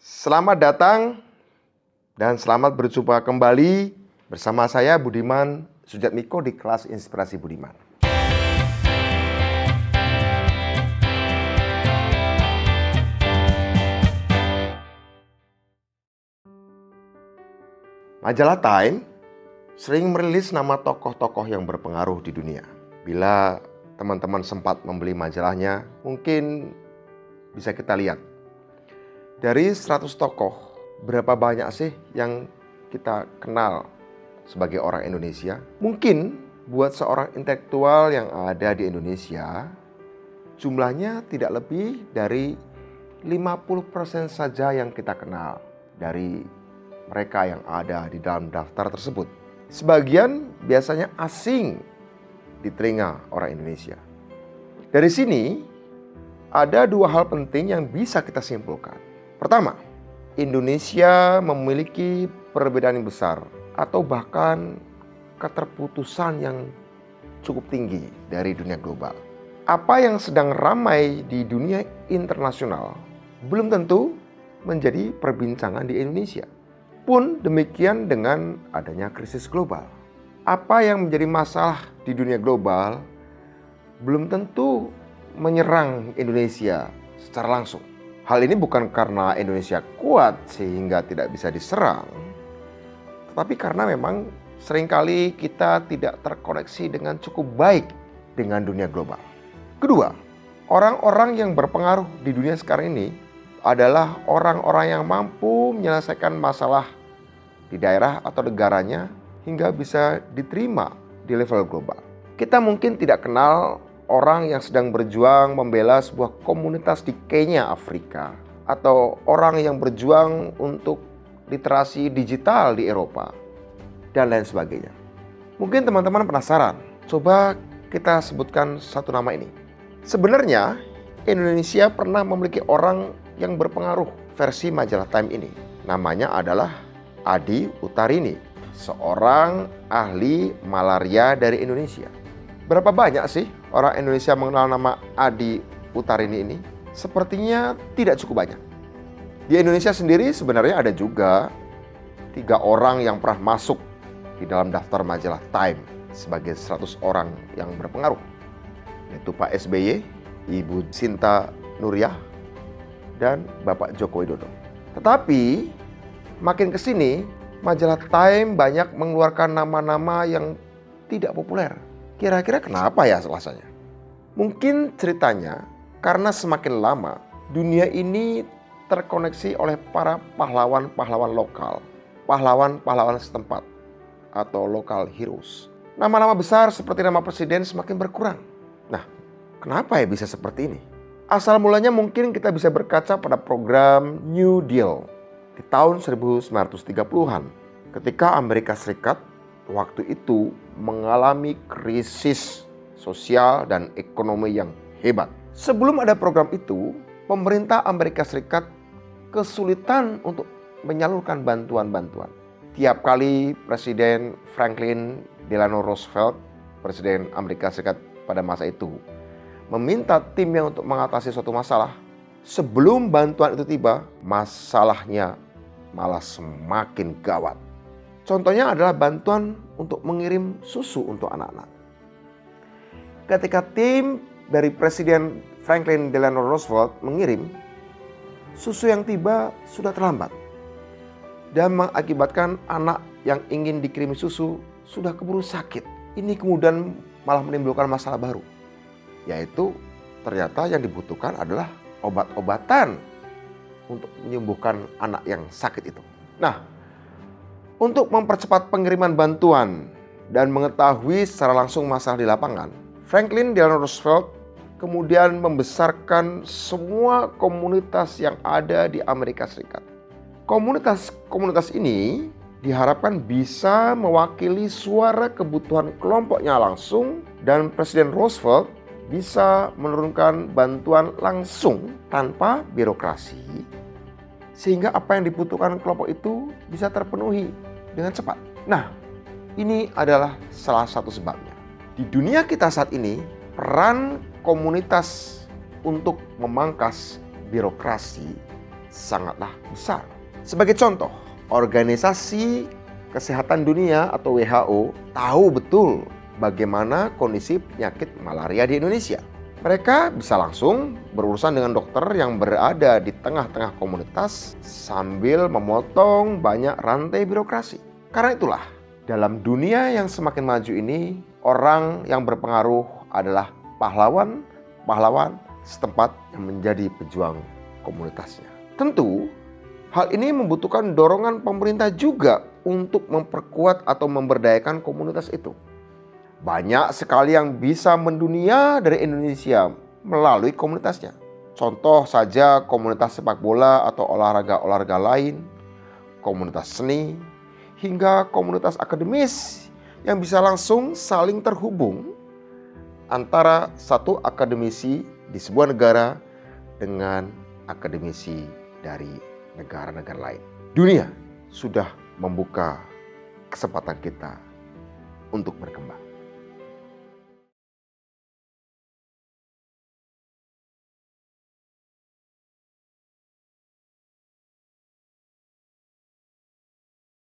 Selamat datang dan selamat berjumpa kembali bersama saya Budiman Sujatmiko di kelas Inspirasi Budiman. Majalah Time sering merilis nama tokoh-tokoh yang berpengaruh di dunia. Bila teman-teman sempat membeli majalahnya, mungkin bisa kita lihat. Dari 100 tokoh, berapa banyak sih yang kita kenal sebagai orang Indonesia? Mungkin buat seorang intelektual yang ada di Indonesia, jumlahnya tidak lebih dari 50% saja yang kita kenal dari mereka yang ada di dalam daftar tersebut. Sebagian biasanya asing di telinga orang Indonesia. Dari sini, ada dua hal penting yang bisa kita simpulkan. Pertama, Indonesia memiliki perbedaan yang besar atau bahkan keterputusan yang cukup tinggi dari dunia global. Apa yang sedang ramai di dunia internasional belum tentu menjadi perbincangan di Indonesia. Pun demikian dengan adanya krisis global. Apa yang menjadi masalah di dunia global belum tentu menyerang Indonesia secara langsung. Hal ini bukan karena Indonesia kuat sehingga tidak bisa diserang, tetapi karena memang seringkali kita tidak terkoneksi dengan cukup baik dengan dunia global. Kedua, orang-orang yang berpengaruh di dunia sekarang ini adalah orang-orang yang mampu menyelesaikan masalah di daerah atau negaranya hingga bisa diterima di level global. Kita mungkin tidak kenal orang yang sedang berjuang membela sebuah komunitas di Kenya, Afrika, atau orang yang berjuang untuk literasi digital di Eropa, dan lain sebagainya. Mungkin teman-teman penasaran, coba kita sebutkan satu nama ini. Sebenarnya, Indonesia pernah memiliki orang yang berpengaruh versi majalah Time ini. Namanya adalah Adi Utarini, seorang ahli malaria dari Indonesia. Berapa banyak sih orang Indonesia mengenal nama Adi Utarini ini? Sepertinya tidak cukup banyak. Di Indonesia sendiri sebenarnya ada juga 3 orang yang pernah masuk di dalam daftar majalah Time sebagai 100 orang yang berpengaruh, yaitu Pak SBY, Ibu Sinta Nuriyah, dan Bapak Joko Widodo. Tetapi makin kesini majalah Time banyak mengeluarkan nama-nama yang tidak populer. Kira-kira kenapa ya alasannya? Mungkin ceritanya karena semakin lama dunia ini terkoneksi oleh para pahlawan-pahlawan lokal, pahlawan-pahlawan setempat atau local heroes. Nama-nama besar seperti nama presiden semakin berkurang. Nah, kenapa ya bisa seperti ini? Asal mulanya mungkin kita bisa berkaca pada program New Deal di tahun 1930-an ketika Amerika Serikat waktu itu mengalami krisis sosial dan ekonomi yang hebat. Sebelum ada program itu, pemerintah Amerika Serikat kesulitan untuk menyalurkan bantuan-bantuan. Tiap kali Presiden Franklin Delano Roosevelt, Presiden Amerika Serikat pada masa itu, meminta timnya untuk mengatasi suatu masalah, sebelum bantuan itu tiba, masalahnya malah semakin gawat. Contohnya adalah bantuan untuk mengirim susu untuk anak-anak. Ketika tim dari Presiden Franklin Delano Roosevelt mengirim, susu yang tiba sudah terlambat dan mengakibatkan anak yang ingin dikirimi susu sudah keburu sakit. Ini kemudian malah menimbulkan masalah baru, yaitu ternyata yang dibutuhkan adalah obat-obatan untuk menyembuhkan anak yang sakit itu. Nah, untuk mempercepat pengiriman bantuan dan mengetahui secara langsung masalah di lapangan, Franklin Delano Roosevelt kemudian membesarkan semua komunitas yang ada di Amerika Serikat. Komunitas ini diharapkan bisa mewakili suara kebutuhan kelompoknya langsung dan Presiden Roosevelt bisa menurunkan bantuan langsung tanpa birokrasi sehingga apa yang dibutuhkan kelompok itu bisa terpenuhi dengan cepat. Nah, ini adalah salah satu sebabnya. Di dunia kita saat ini, peran komunitas untuk memangkas birokrasi sangatlah besar. Sebagai contoh, Organisasi Kesehatan Dunia atau WHO tahu betul bagaimana kondisi penyakit malaria di Indonesia. Mereka bisa langsung berurusan dengan dokter yang berada di tengah-tengah komunitas sambil memotong banyak rantai birokrasi. Karena itulah, dalam dunia yang semakin maju ini, orang yang berpengaruh adalah pahlawan setempat yang menjadi pejuang komunitasnya. Tentu, hal ini membutuhkan dorongan pemerintah juga untuk memperkuat atau memberdayakan komunitas itu. Banyak sekali yang bisa mendunia dari Indonesia melalui komunitasnya. Contoh saja komunitas sepak bola atau olahraga-olahraga lain, komunitas seni, hingga komunitas akademis yang bisa langsung saling terhubung antara satu akademisi di sebuah negara dengan akademisi dari negara-negara lain. Dunia sudah membuka kesempatan kita untuk berkembang.